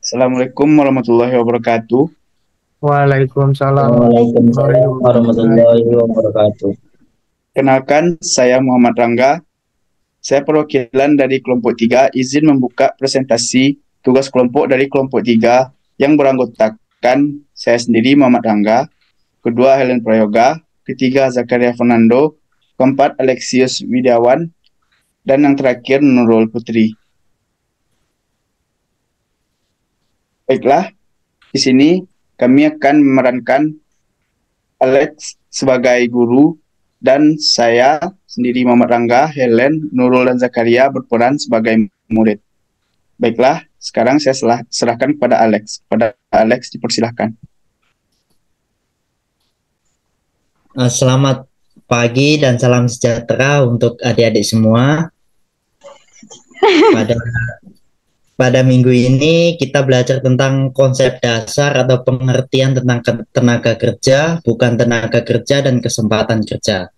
Assalamualaikum warahmatullahi wabarakatuh. Waalaikumsalam warahmatullahi Waalaikumsalam warahmatullahi wabarakatuh. wabarakatuh. Kenalkan, saya Muhammad Rangga. Saya perwakilan dari kelompok 3, izin membuka presentasi tugas kelompok dari kelompok 3 yang beranggotakan saya sendiri Muhammad Rangga, kedua Helen Prayoga, ketiga Zakaria Fernando, keempat Alexius Widiawan, dan yang terakhir Nurul Putri. Baiklah, di sini kami akan memerankan Alex sebagai guru dan saya sendiri Muhammad Rangga, Helen, Nurul, dan Zakaria berperan sebagai murid. Baiklah, sekarang saya serahkan kepada Alex. Kepada Alex dipersilahkan. Selamat pagi dan salam sejahtera untuk adik-adik semua. Pada minggu ini kita belajar tentang konsep dasar atau pengertian tentang tenaga kerja, bukan tenaga kerja, dan kesempatan kerja.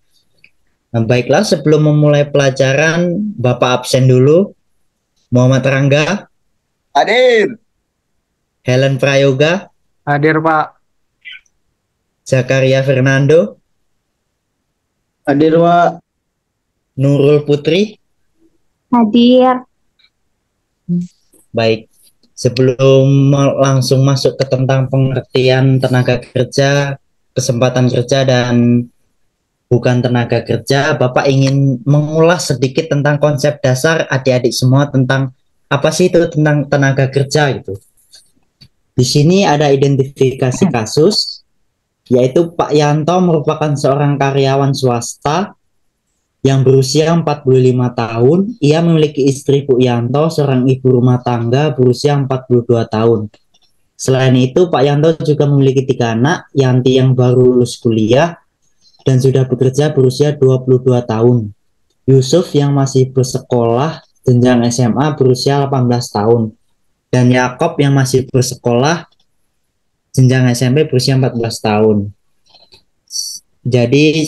Nah, baiklah, sebelum memulai pelajaran, Bapak absen dulu. Muhammad Rangga. Hadir. Helen Prayoga. Hadir, Pak. Zakaria Fernando. Hadir, Pak. Nurul Putri. Hadir. Baik, sebelum langsung masuk ke tentang pengertian tenaga kerja, kesempatan kerja, dan bukan tenaga kerja, Bapak ingin mengulas sedikit tentang konsep dasar adik-adik semua tentang apa sih itu tentang tenaga kerja gitu. Di sini ada identifikasi kasus, yaitu Pak Yanto merupakan seorang karyawan swasta yang berusia 45 tahun. Ia memiliki istri Bu Yanto, seorang ibu rumah tangga berusia 42 tahun. Selain itu, Pak Yanto juga memiliki 3 anak, Yanti yang baru lulus kuliah dan sudah bekerja berusia 22 tahun. Yusuf yang masih bersekolah jenjang SMA berusia 18 tahun. Dan Yakob yang masih bersekolah jenjang SMP berusia 14 tahun. Jadi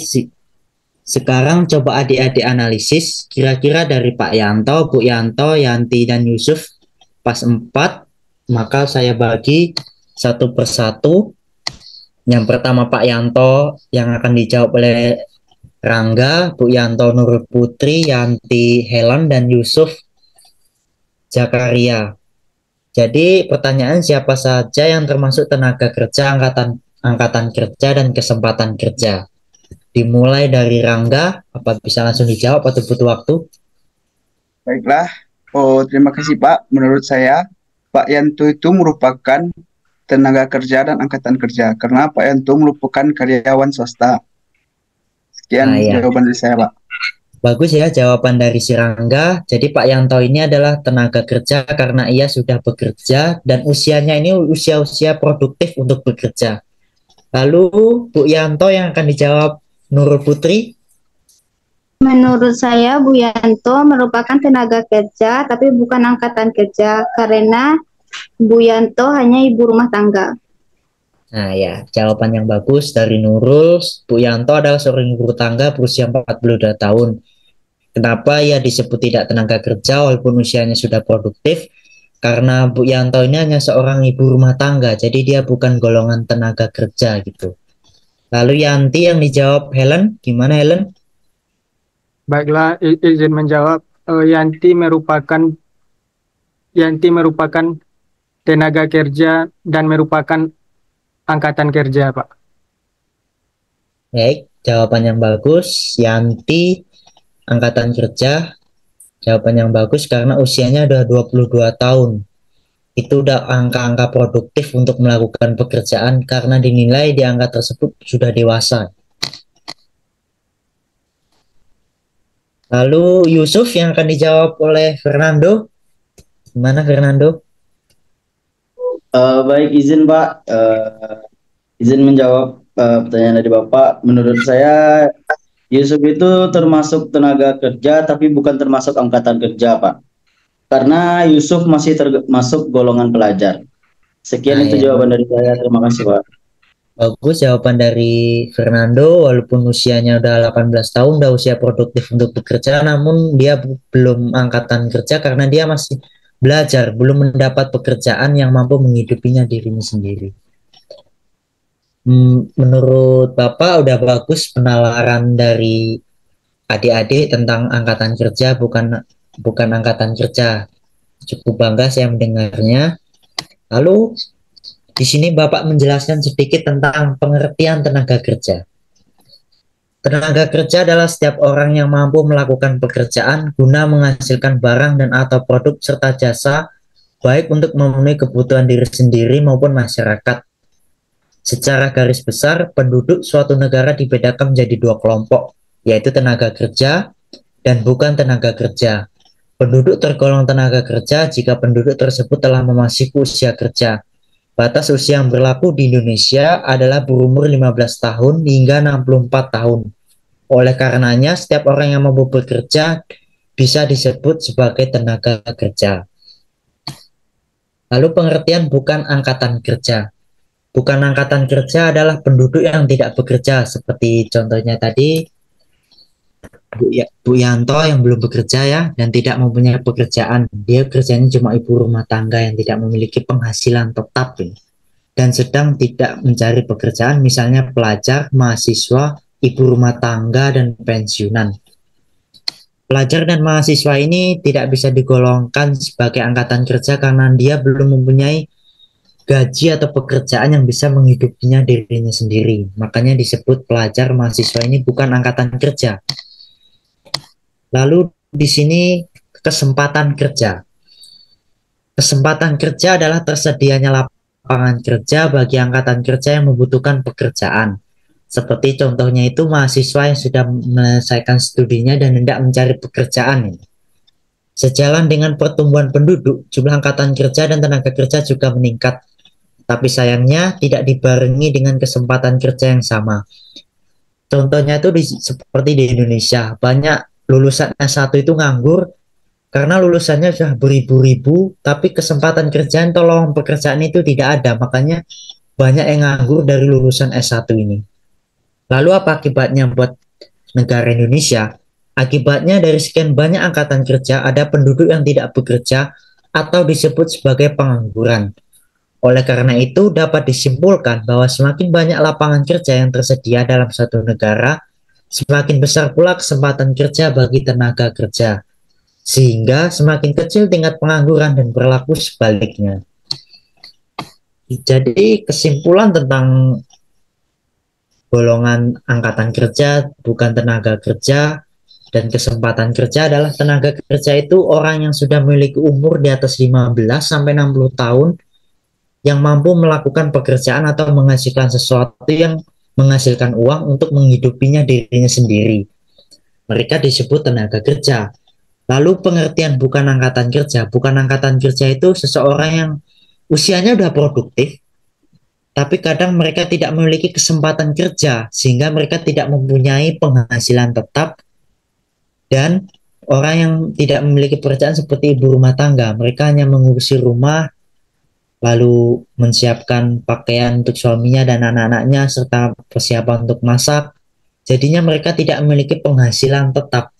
sekarang coba adik-adik analisis kira-kira dari Pak Yanto, Bu Yanto, Yanti, dan Yusuf pas 4, maka saya bagi satu persatu. Yang pertama Pak Yanto yang akan dijawab oleh Rangga, Bu Yanto Nurul Putri, Yanti Helen, dan Yusuf Zakaria. Jadi pertanyaan, siapa saja yang termasuk tenaga kerja, angkatan kerja, dan kesempatan kerja? Dimulai dari Rangga, apa bisa langsung dijawab atau butuh waktu? Baiklah, terima kasih Pak. Menurut saya, Pak Yanto itu merupakan tenaga kerja dan angkatan kerja, karena Pak Yanto merupakan karyawan swasta. Sekian jawaban dari saya, Pak. Bagus ya jawaban dari si Rangga. Jadi Pak Yanto ini adalah tenaga kerja karena ia sudah bekerja dan usianya ini usia-usia produktif untuk bekerja. Lalu Bu Yanto yang akan dijawab Nurul Putri. Menurut saya Bu Yanto merupakan tenaga kerja tapi bukan angkatan kerja karena Bu Yanto hanya ibu rumah tangga. Nah ya, jawaban yang bagus dari Nurul. Bu Yanto adalah seorang ibu rumah tangga berusia 42 tahun. Kenapa ia disebut tidak tenaga kerja walaupun usianya sudah produktif? Karena Bu Yanto ini hanya seorang ibu rumah tangga, jadi dia bukan golongan tenaga kerja gitu. Lalu Yanti yang dijawab Helen, gimana Helen? Baiklah, izin menjawab. Yanti merupakan tenaga kerja dan merupakan angkatan kerja, Pak. Baik, jawaban yang bagus. Yanti angkatan kerja, jawaban yang bagus karena usianya udah 22 tahun. Itu udah angka-angka produktif untuk melakukan pekerjaan karena dinilai di angka tersebut sudah dewasa. Lalu Yusuf yang akan dijawab oleh Fernando. Gimana Fernando? Baik, izin Pak. Izin menjawab pertanyaan dari Bapak. Menurut saya Yusuf itu termasuk tenaga kerja tapi bukan termasuk angkatan kerja, Pak. Karena Yusuf masih termasuk golongan pelajar. Sekian itu jawaban dari saya. Terima kasih, Pak. Bagus jawaban dari Fernando, walaupun usianya udah 18 tahun, udah usia produktif untuk bekerja, namun dia belum angkatan kerja karena dia masih belajar, belum mendapat pekerjaan yang mampu menghidupinya dirinya sendiri. Menurut Bapak udah bagus penalaran dari adik-adik tentang angkatan kerja, bukan angkatan kerja. Cukup bangga saya mendengarnya. Lalu di sini Bapak menjelaskan sedikit tentang pengertian tenaga kerja. Tenaga kerja adalah setiap orang yang mampu melakukan pekerjaan guna menghasilkan barang dan atau produk serta jasa, baik untuk memenuhi kebutuhan diri sendiri maupun masyarakat. Secara garis besar, penduduk suatu negara dibedakan menjadi dua kelompok, yaitu tenaga kerja dan bukan tenaga kerja. Penduduk tergolong tenaga kerja jika penduduk tersebut telah memasuki usia kerja. Batas usia yang berlaku di Indonesia adalah berumur 15 tahun hingga 64 tahun. Oleh karenanya, setiap orang yang mampu bekerja bisa disebut sebagai tenaga kerja. Lalu pengertian bukan angkatan kerja. Bukan angkatan kerja adalah penduduk yang tidak bekerja, seperti contohnya tadi Bu Yanto yang belum bekerja ya, dan tidak mempunyai pekerjaan. Dia kerjanya cuma ibu rumah tangga yang tidak memiliki penghasilan tetap ya, dan sedang tidak mencari pekerjaan, misalnya pelajar, mahasiswa, ibu rumah tangga, dan pensiunan. Pelajar dan mahasiswa ini tidak bisa digolongkan sebagai angkatan kerja karena dia belum mempunyai gaji atau pekerjaan yang bisa menghidupinya dirinya sendiri. Makanya disebut pelajar mahasiswa ini bukan angkatan kerja. Lalu di sini kesempatan kerja. Kesempatan kerja adalah tersedianya lapangan kerja bagi angkatan kerja yang membutuhkan pekerjaan. Seperti contohnya itu mahasiswa yang sudah menyelesaikan studinya dan hendak mencari pekerjaan. Sejalan dengan pertumbuhan penduduk, jumlah angkatan kerja dan tenaga kerja juga meningkat. Tapi sayangnya tidak dibarengi dengan kesempatan kerja yang sama. Contohnya itu seperti di Indonesia, banyak lulusan S1 itu nganggur karena lulusannya sudah beribu-ribu, tapi kesempatan kerjaan atau lowongan pekerjaan itu tidak ada. Makanya banyak yang nganggur dari lulusan S1 ini. Lalu apa akibatnya buat negara Indonesia? Akibatnya dari sekian banyak angkatan kerja, ada penduduk yang tidak bekerja atau disebut sebagai pengangguran. Oleh karena itu, dapat disimpulkan bahwa semakin banyak lapangan kerja yang tersedia dalam suatu negara, semakin besar pula kesempatan kerja bagi tenaga kerja. Sehingga semakin kecil tingkat pengangguran dan berlaku sebaliknya. Jadi kesimpulan tentang golongan angkatan kerja, bukan tenaga kerja, dan kesempatan kerja adalah tenaga kerja itu orang yang sudah memiliki umur di atas 15 sampai 60 tahun yang mampu melakukan pekerjaan atau menghasilkan sesuatu yang menghasilkan uang untuk menghidupinya dirinya sendiri. Mereka disebut tenaga kerja. Lalu pengertian bukan angkatan kerja. Bukan angkatan kerja itu seseorang yang usianya udah produktif, tapi kadang mereka tidak memiliki kesempatan kerja, sehingga mereka tidak mempunyai penghasilan tetap. Dan orang yang tidak memiliki pekerjaan seperti ibu rumah tangga, mereka hanya mengurusi rumah, lalu menyiapkan pakaian untuk suaminya dan anak-anaknya, serta persiapan untuk masak. Jadinya mereka tidak memiliki penghasilan tetap.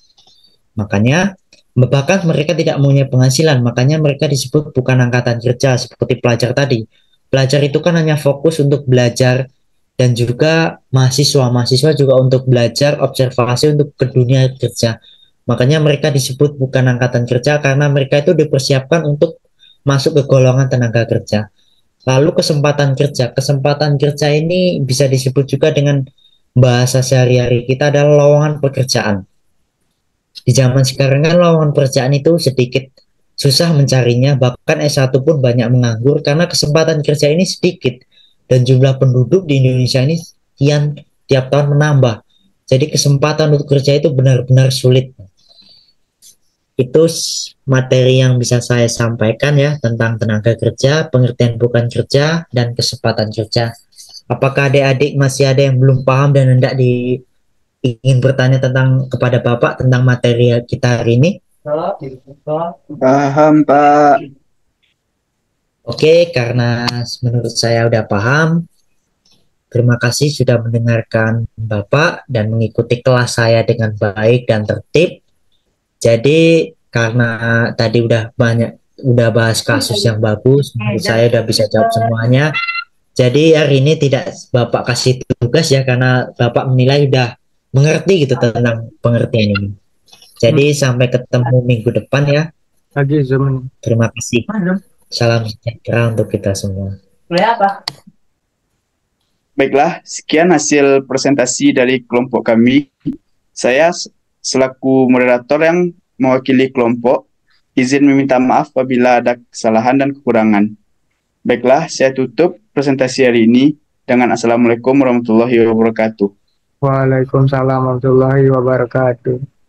Makanya, bahkan mereka tidak mempunyai penghasilan, makanya mereka disebut bukan angkatan kerja, seperti pelajar tadi. Pelajar itu kan hanya fokus untuk belajar, dan juga mahasiswa juga untuk belajar, observasi untuk ke dunia kerja. Makanya mereka disebut bukan angkatan kerja, karena mereka itu dipersiapkan untuk masuk ke golongan tenaga kerja. Lalu kesempatan kerja. Kesempatan kerja ini bisa disebut juga dengan bahasa sehari-hari kita adalah lowongan pekerjaan. Di zaman sekarang kan lowongan pekerjaan itu sedikit susah mencarinya, bahkan S1 pun banyak menganggur karena kesempatan kerja ini sedikit dan jumlah penduduk di Indonesia ini tiap tahun menambah. Jadi kesempatan untuk kerja itu benar-benar sulit. Itu materi yang bisa saya sampaikan ya tentang tenaga kerja, pengertian bukan kerja, dan kesempatan kerja. Apakah adik-adik masih ada yang belum paham dan hendak ingin bertanya kepada Bapak tentang materi kita hari ini? Paham, Pak. Oke, karena menurut saya udah paham, terima kasih sudah mendengarkan Bapak dan mengikuti kelas saya dengan baik dan tertib. Jadi karena tadi udah banyak udah bahas kasus yang bagus. Menurut saya udah bisa jawab semuanya. Jadi hari ini tidak Bapak kasih tugas ya, karena Bapak menilai udah mengerti gitu tentang pengertian ini. Jadi sampai ketemu minggu depan ya. Lagi Zoom. Terima kasih. Salam sejahtera untuk kita semua. Baiklah, sekian hasil presentasi dari kelompok kami. Saya selaku moderator yang mewakili kelompok, izin meminta maaf apabila ada kesalahan dan kekurangan. Baiklah, saya tutup presentasi hari ini dengan Assalamualaikum warahmatullahi wabarakatuh. Waalaikumsalam warahmatullahi wabarakatuh.